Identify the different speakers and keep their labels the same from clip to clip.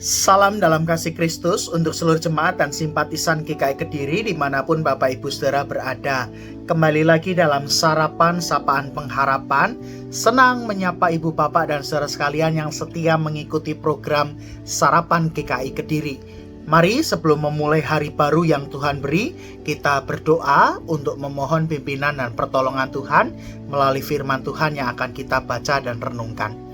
Speaker 1: Salam dalam kasih Kristus untuk seluruh jemaat dan simpatisan GKI Kediri dimanapun Bapak Ibu Saudara berada. Kembali lagi dalam Sarapan Sapaan Pengharapan. Senang menyapa Ibu Bapak dan saudara sekalian yang setia mengikuti program Sarapan GKI Kediri. Mari sebelum memulai hari baru yang Tuhan beri, kita berdoa untuk memohon pimpinan dan pertolongan Tuhan melalui firman Tuhan yang akan kita baca dan renungkan.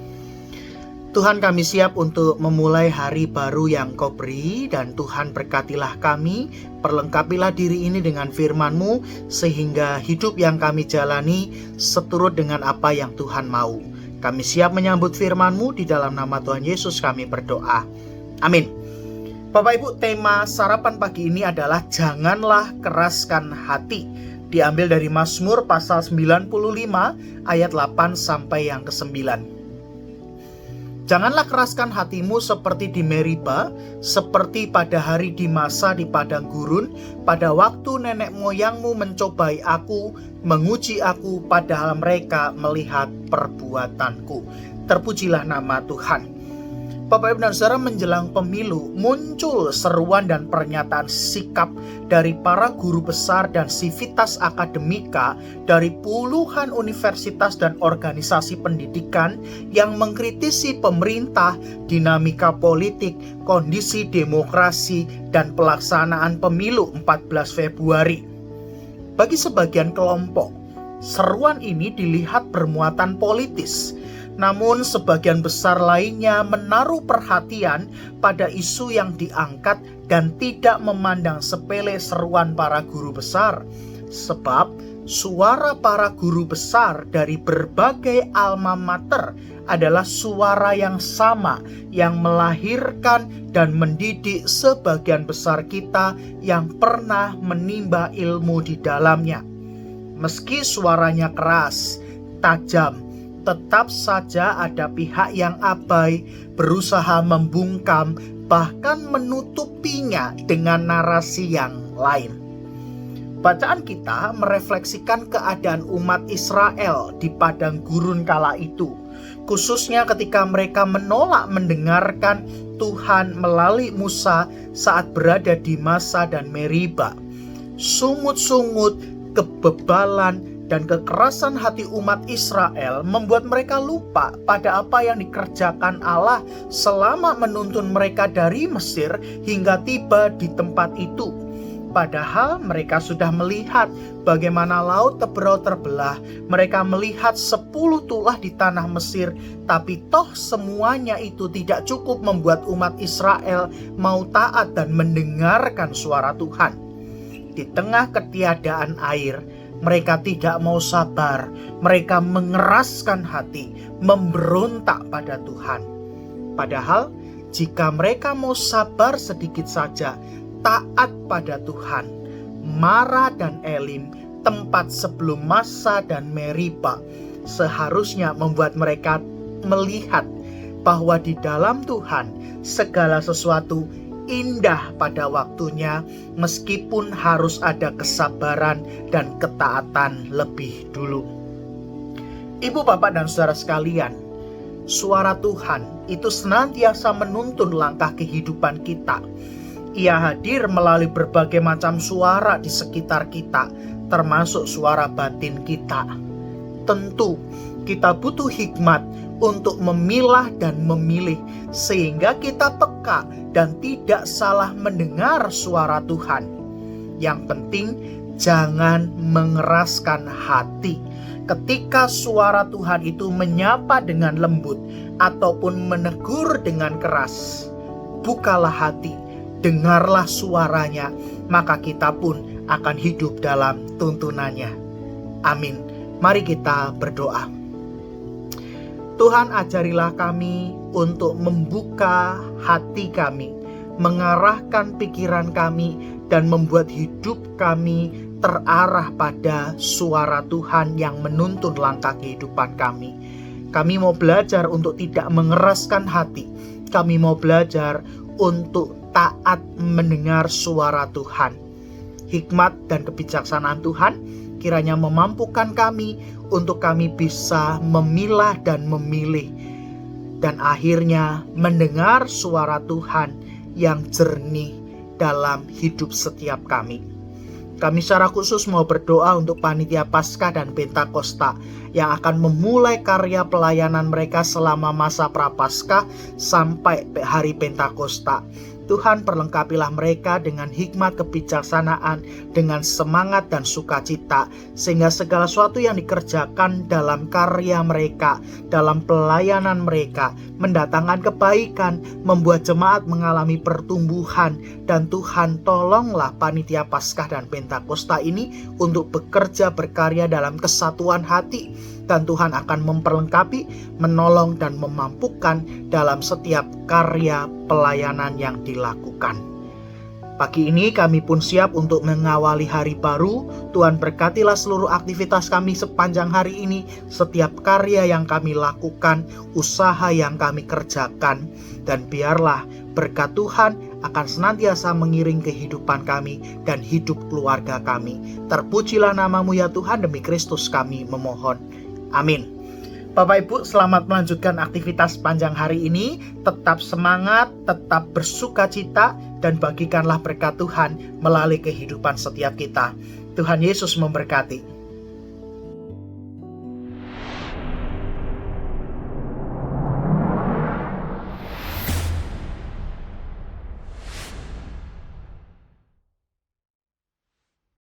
Speaker 1: Tuhan, kami siap untuk memulai hari baru yang Kau beri, dan Tuhan berkatilah kami, perlengkapilah diri ini dengan firman-Mu, sehingga hidup yang kami jalani seturut dengan apa yang Tuhan mau. Kami siap menyambut firman-Mu, di dalam nama Tuhan Yesus kami berdoa. Amin. Bapak Ibu, tema sarapan pagi ini adalah janganlah keraskan hati. Diambil dari Mazmur pasal 95 ayat 8 sampai yang ke-9. Janganlah keraskan hatimu seperti di Meriba, seperti pada hari di masa di padang gurun, pada waktu nenek moyangmu mencobai aku, menguji aku, padahal mereka melihat perbuatanku. Terpujilah nama Tuhan. Bapak Ibu dan Saudara, menjelang pemilu muncul seruan dan pernyataan sikap dari para guru besar dan sivitas akademika dari puluhan universitas dan organisasi pendidikan yang mengkritisi pemerintah, dinamika politik, kondisi demokrasi, dan pelaksanaan pemilu 14 Februari. Bagi sebagian kelompok, seruan ini dilihat bermuatan politis. Namun sebagian besar lainnya menaruh perhatian pada isu yang diangkat dan tidak memandang sepele seruan para guru besar. Sebab suara para guru besar dari berbagai alma mater adalah suara yang sama yang melahirkan dan mendidik sebagian besar kita yang pernah menimba ilmu di dalamnya. Meski suaranya keras, tajam, tetap saja ada pihak yang abai, berusaha membungkam, bahkan menutupinya dengan narasi yang lain. Bacaan kita merefleksikan keadaan umat Israel di padang gurun kala itu, khususnya ketika mereka menolak mendengarkan Tuhan melalui Musa saat berada di Masa dan Meriba. Sungut-sungut, kebebalan, dan kekerasan hati umat Israel membuat mereka lupa pada apa yang dikerjakan Allah selama menuntun mereka dari Mesir hingga tiba di tempat itu. Padahal mereka sudah melihat bagaimana laut Teberau terbelah, mereka melihat 10 tulah di tanah Mesir, tapi toh semuanya itu tidak cukup membuat umat Israel mau taat dan mendengarkan suara Tuhan. Di tengah ketiadaan air, mereka tidak mau sabar, mereka mengeraskan hati, memberontak pada Tuhan. Padahal jika mereka mau sabar sedikit saja, taat pada Tuhan, Mara dan Elim, tempat sebelum Masa dan Meriba, seharusnya membuat mereka melihat bahwa di dalam Tuhan segala sesuatu indah pada waktunya, meskipun harus ada kesabaran dan ketaatan lebih dulu. Ibu, Bapak, dan saudara sekalian, suara Tuhan itu senantiasa menuntun langkah kehidupan kita. Ia hadir melalui berbagai macam suara di sekitar kita, termasuk suara batin kita. Tentu kita butuh hikmat untuk memilah dan memilih, sehingga kita peka dan tidak salah mendengar suara Tuhan. Yang penting jangan mengeraskan hati. Ketika suara Tuhan itu menyapa dengan lembut ataupun menegur dengan keras, bukalah hati, dengarlah suaranya, maka kita pun akan hidup dalam tuntunannya. Amin. Mari kita berdoa. Tuhan, ajarilah kami untuk membuka hati kami, mengarahkan pikiran kami, dan membuat hidup kami terarah pada suara Tuhan yang menuntun langkah kehidupan kami. Kami mau belajar untuk tidak mengeraskan hati. Kami mau belajar untuk taat mendengar suara Tuhan. Hikmat dan kebijaksanaan Tuhan kiranya memampukan kami untuk kami bisa memilah dan memilih dan akhirnya mendengar suara Tuhan yang jernih dalam hidup setiap kami. Kami secara khusus mau berdoa untuk panitia Paskah dan Pentakosta yang akan memulai karya pelayanan mereka selama masa Prapaskah sampai hari Pentakosta. Tuhan, perlengkapilah mereka dengan hikmat kebijaksanaan, dengan semangat dan sukacita, sehingga segala sesuatu yang dikerjakan dalam karya mereka, dalam pelayanan mereka, mendatangkan kebaikan, membuat jemaat mengalami pertumbuhan. Dan Tuhan, tolonglah panitia Paskah dan Pentakosta ini untuk bekerja berkarya dalam kesatuan hati. Dan Tuhan akan memperlengkapi, menolong dan memampukan dalam setiap karya pelayanan yang dilakukan. Pagi ini kami pun siap untuk mengawali hari baru. Tuhan, berkatilah seluruh aktivitas kami sepanjang hari ini, setiap karya yang kami lakukan, usaha yang kami kerjakan. Dan biarlah berkat Tuhan akan senantiasa mengiring kehidupan kami dan hidup keluarga kami. Terpujilah nama-Mu ya Tuhan, demi Kristus kami memohon. Amin. Bapak Ibu, selamat melanjutkan aktivitas panjang hari ini. Tetap semangat, tetap bersuka cita, dan bagikanlah berkat Tuhan melalui kehidupan setiap kita. Tuhan Yesus memberkati.